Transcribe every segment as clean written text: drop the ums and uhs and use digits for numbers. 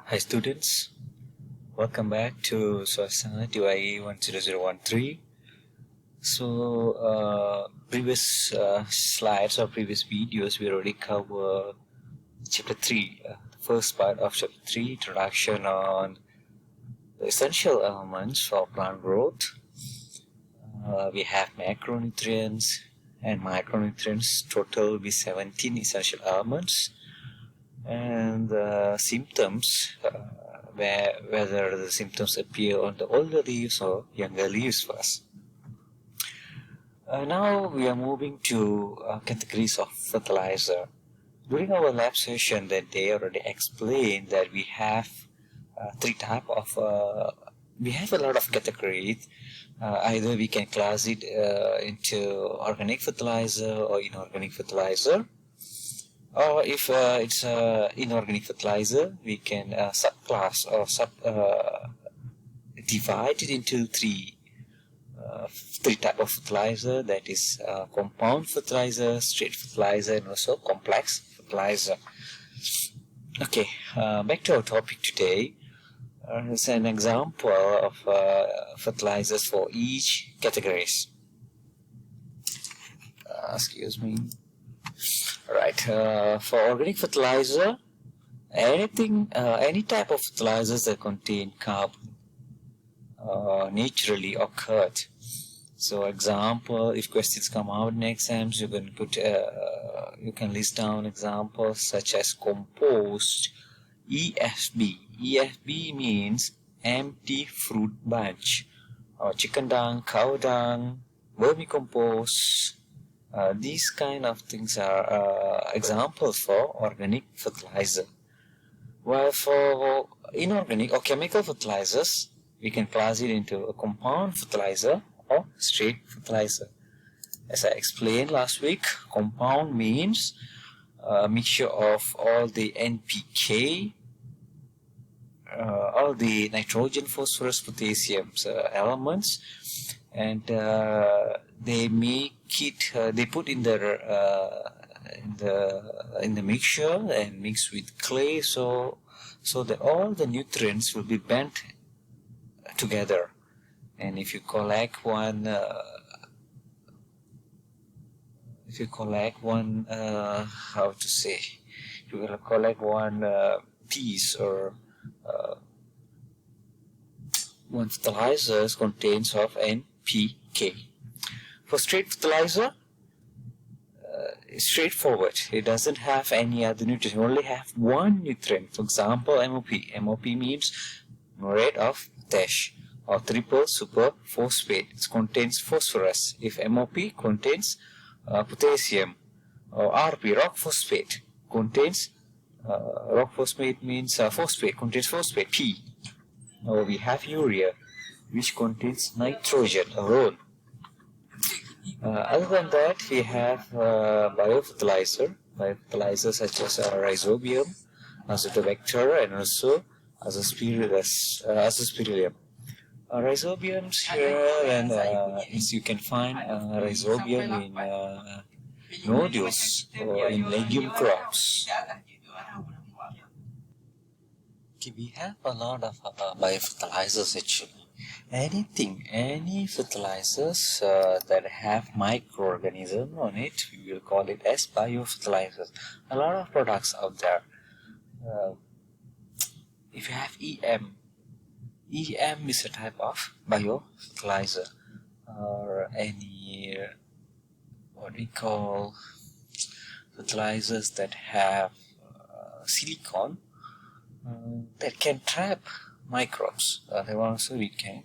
Hi students, welcome back to Swasana DYE 10013. So previous slides or previous videos we already covered chapter 3, the first part of chapter 3, introduction on the essential elements for plant growth. We have macronutrients and micronutrients, total will be 17 essential elements. And the symptoms, whether the symptoms appear on the older leaves or younger leaves first. Now we are moving to categories of fertilizer. During our lab session that day already explained that we have three types of, we have a lot of categories. Either we can class it into organic fertilizer or inorganic fertilizer. Or if it's inorganic fertilizer, we can subclass or divide it into three types of fertilizer. That is compound fertilizer, straight fertilizer, and also complex fertilizer. Okay, back to our topic today. It's an example of fertilizers for each categories. Excuse me. Right, for organic fertilizer, any type of fertilizers that contain carbon naturally occurred. So, example, if questions come out in exams, you can put, you can list down examples such as compost, EFB. EFB means empty fruit bunch, or chicken dung, cow dung, vermicompost. These kind of things are examples for organic fertilizer. While for inorganic or chemical fertilizers, we can class it into a compound fertilizer or straight fertilizer. As I explained last week, compound means a mixture of all the NPK, all the nitrogen, phosphorus, potassium elements, and they make it. They put in the mixture and mix with clay, so that all the nutrients will be blended together. And if you collect one, how to say, you will collect one piece or one fertilizer contains of NPK. For straight fertilizer, it's straightforward. It doesn't have any other nutrient. You only have one nutrient. For example, MOP. MOP means muriate of potash or triple super phosphate. It contains phosphorus. If MOP contains potassium, or RP, rock phosphate, contains rock phosphate means phosphate, contains phosphate, P. Or we have urea, which contains nitrogen alone. Other than that, we have biofertilizer such as rhizobium, azotobacter, and also azospirillum. Rhizobiums here, and you can find rhizobium in nodules or in legume crops. Okay, we have a lot of biofertilizers actually. Any fertilizers that have microorganisms on it, we will call it as biofertilizers. A lot of products out there. If you have EM is a type of biofertilizer, or any what we call fertilizers that have silicon that can trap microbes. Also we can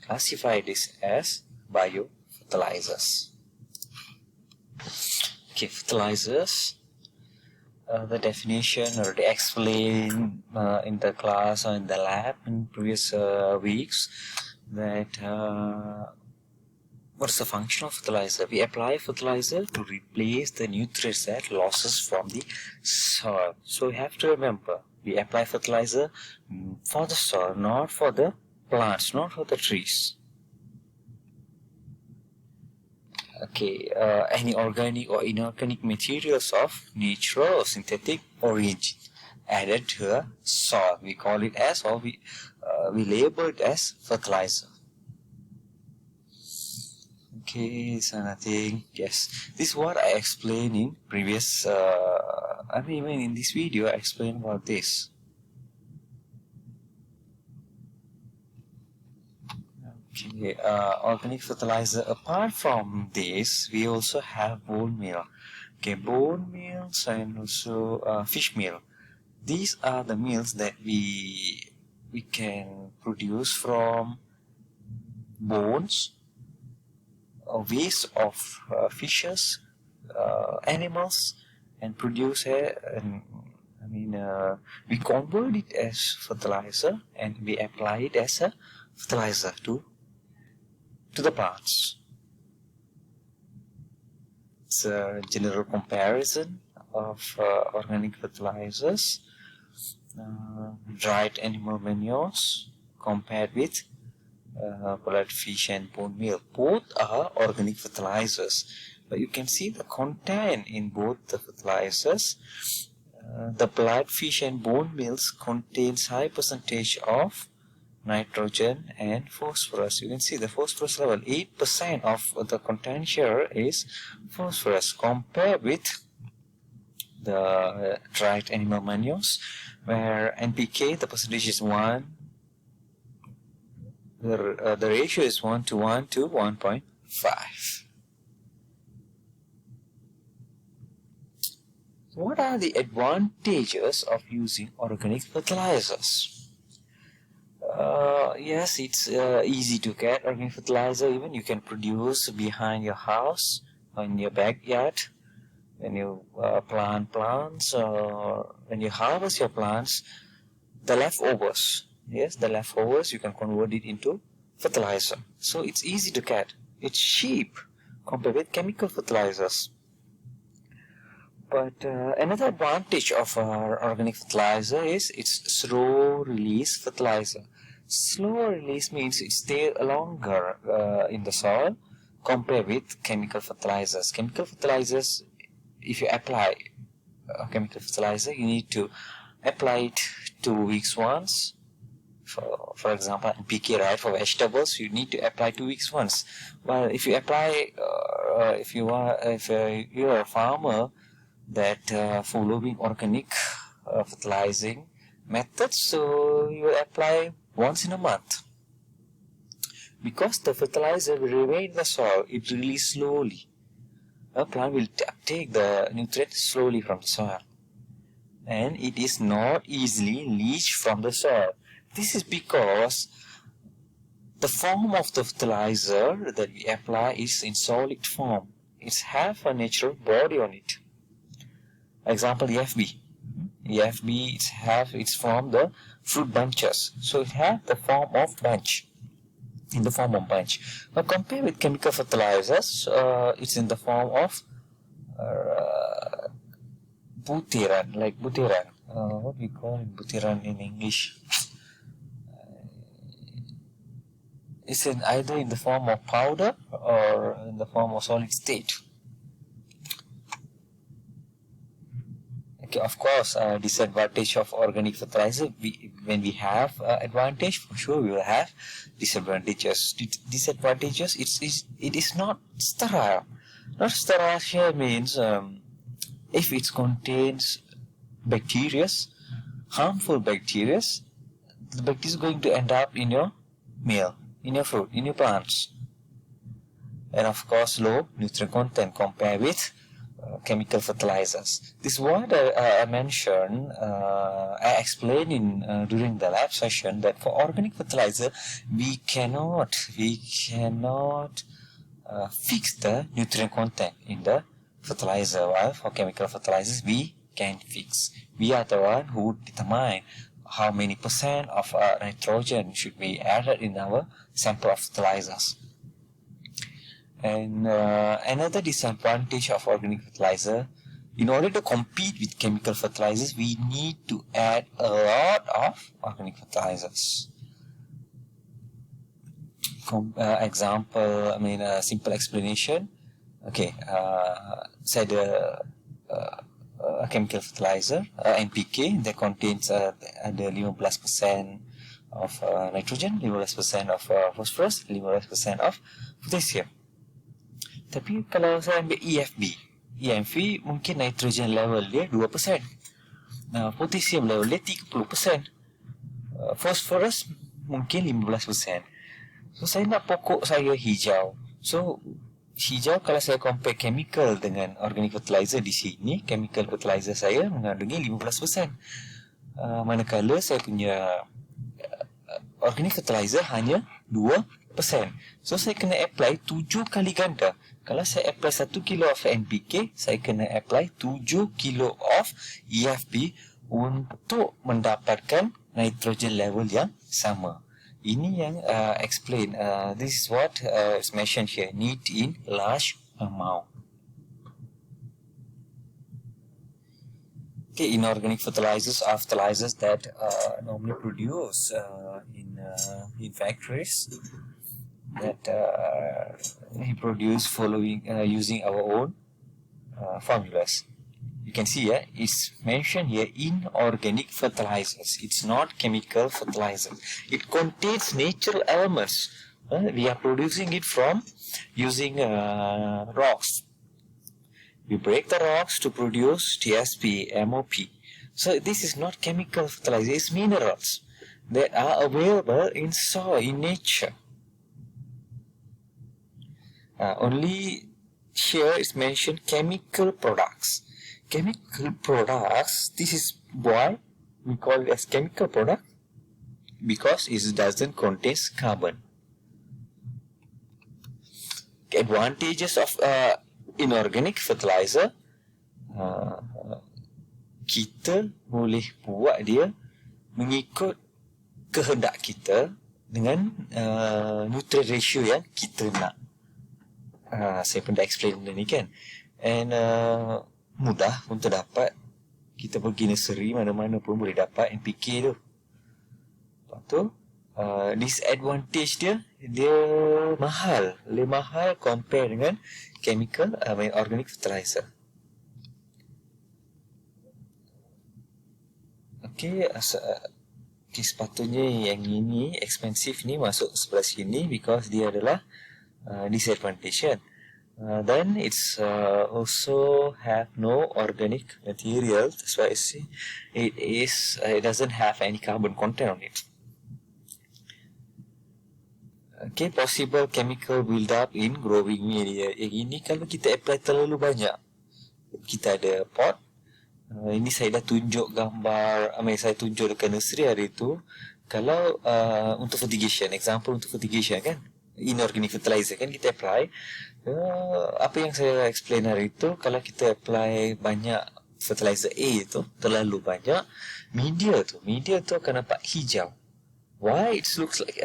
classify this as biofertilizers. Okay, fertilizers. The definition already explained in the class or in the lab in previous weeks, that what's the function of fertilizer? We apply fertilizer to replace the nutrients that losses from the soil. So you have to remember, we apply fertilizer for the soil, not for the plants, not for the trees. Okay, any organic or inorganic materials of natural or synthetic origin. added to the soil. We call it as, or we label it as fertilizer. Okay, so nothing. Yes, this is what I explained in previous. Even in this video, I explained about this. Okay, organic fertilizer. Apart from this, we also have bone meal. Okay, bone meals and also fish meal. These are the meals that we can produce from bones, waste of fishes, animals, and produce we convert it as fertilizer and we apply it as a fertilizer to the plants. It's a general comparison of organic fertilizers, dried animal manures compared with blood, fish and bone meal. Both are organic fertilizers, but you can see the content in both the fertilizers. The blood, fish and bone meals contains high percentage of nitrogen and phosphorus. You can see the phosphorus level, 8% of the content here is phosphorus, compared with the dried animal manures, where NPK, the percentage is 1. The ratio is 1 to 1 to 1.5. What are the advantages of using organic fertilizers? Yes, it's easy to get organic fertilizer. Even you can produce behind your house or in your backyard. When you plant plants or when you harvest your plants, the leftovers, you can convert it into fertilizer. So it's easy to get. It's cheap compared with chemical fertilizers. But another advantage of our organic fertilizer is it's slow release fertilizer. Slow release means it stays longer in the soil compared with chemical fertilizers. Chemical fertilizers, if you apply chemical fertilizer, you need to apply it 2 weeks once. For example, NPK, right, for vegetables, you need to apply 2 weeks once. Well, if you apply, if you're a farmer that following organic fertilizing methods, so you will apply once in a month. Because the fertilizer will remain in the soil, it releases slowly. A plant will take the nutrients slowly from the soil, and it is not easily leached from the soil. This is because the form of the fertilizer that we apply is in solid form. It has a natural body on it. Example, EFB. EFB, it's from the fruit bunches. So it has the form of bunch. In the form of bunch. Now compared with chemical fertilizers, it's in the form of butiran, like butiran. What we call it butiran in English? It's either in the form of powder or in the form of solid state. Okay, of course, disadvantage of organic fertilizer. When we have advantage, for sure we will have disadvantages. Disadvantages. It is not sterile. Not sterile here means if it contains bacteria, harmful bacteria, the bacteria is going to end up in your meal, in your fruit, in your plants, and of course low nutrient content compared with chemical fertilizers. This is what I mentioned, I explained in during the lab session, that for organic fertilizer we cannot fix the nutrient content in the fertilizer, while for chemical fertilizers we can fix. We are the one who determine how many percent of nitrogen should be added in our sample of fertilizers. And another disadvantage of organic fertilizer, in order to compete with chemical fertilizers, we need to add a lot of organic fertilizers. Example, a simple explanation. Okay, say a chemical fertilizer, NPK, that contains ada 15% of nitrogen, 15% of phosphorus, 15% of potassium. Tapi kalau saya ambil EFB mungkin nitrogen level dia 2%, potassium level dia 30%, phosphorus mungkin 15%. So saya nak pokok saya hijau. So hijau, kalau saya compare chemical dengan organic fertilizer di sini, chemical fertilizer saya mengandungi 15%. Manakala saya punya organic fertilizer hanya 2%. So saya kena apply 7 kali ganda. Kalau saya apply 1 kilo of NPK, saya kena apply 7 kilo of EFB untuk mendapatkan nitrogen level yang sama. Ini yang explain. This is what is mentioned here. Need in large amount. Okay, inorganic fertilizers are fertilizers that normally produce in factories that we produce following using our own formulas. You can see it's mentioned here inorganic fertilizers. It's not chemical fertilizers. It contains natural elements. We are producing it from using rocks. We break the rocks to produce TSP, MOP. So this is not chemical fertilizer. It's minerals that are available in soil, in nature. Only here is mentioned chemical products. Chemical products, this is why we call it as chemical product, because it doesn't contain carbon. Advantages of inorganic fertilizer, kita boleh buat dia mengikut kehendak kita dengan nutrient ratio yang kita nak. Saya pun dah explain benda ni kan. And mudah untuk dapat. Kita pergi nursery mana-mana pun boleh dapat NPK tu. Lepas tu disadvantage dia mahal. Lebih mahal compare dengan chemical organic fertilizer. Okay, sepatutnya yang ini expensive ni masuk sebelah sini because dia adalah disadvantage kan. Then it's also have no organic material. That's why I see it doesn't have any carbon content on it. Okay, possible chemical build up in growing media. Yang ini kalau kita apply terlalu banyak. Kita ada pot. Ini saya dah tunjuk gambar. Saya tunjuk dekat nursery hari itu. Kalau untuk fertigation, example untuk fertigation kan, inorganic fertilizer kan kita apply. Apa yang saya explain hari itu, kalau kita apply banyak fertilizer A itu, terlalu banyak, media tu akan nampak hijau. Why it looks like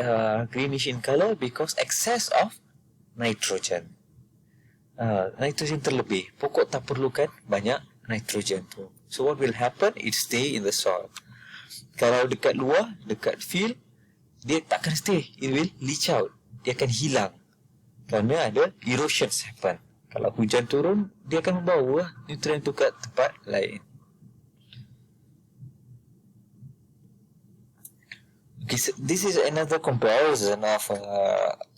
greenish in color? Because excess of nitrogen. Nitrogen terlebih. Pokok tak perlukan banyak nitrogen tu. So what will happen? It stay in the soil. Kalau dekat luar, dekat field, dia takkan stay. It will leach out. Dia akan hilang. Kerana ada erosions happen. Kalau hujan turun, dia akan membawa nutrien tu ke tempat lain. Okay, so this is another comparison of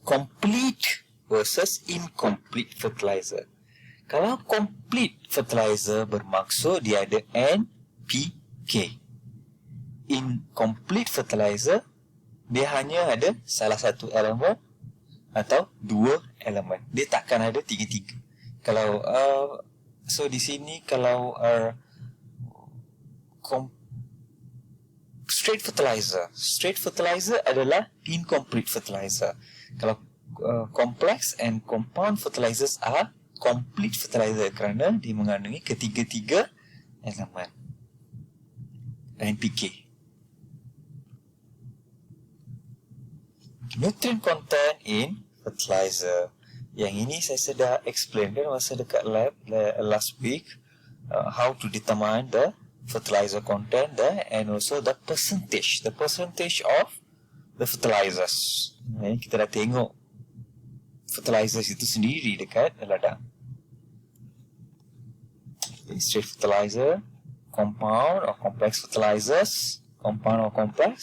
complete versus incomplete fertilizer. Kalau complete fertilizer bermaksud dia ada NPK. Incomplete fertilizer, dia hanya ada salah satu elemen atau dua elemen. Dia takkan ada tiga-tiga. Kalau so di sini kalau straight fertilizer adalah incomplete fertilizer. Kalau complex and compound fertilizers are complete fertilizer kerana dia mengandungi ketiga-tiga elemen NPK. Nutrient content in fertilizer. Yang ini saya sudah explain kan masa dekat lab last week, how to determine the fertilizer content there and also the percentage of the fertilizers. Kita dah tengok fertilizers itu sendiri dekat ladang. Straight fertilizer, compound or complex fertilizers, compound or complex.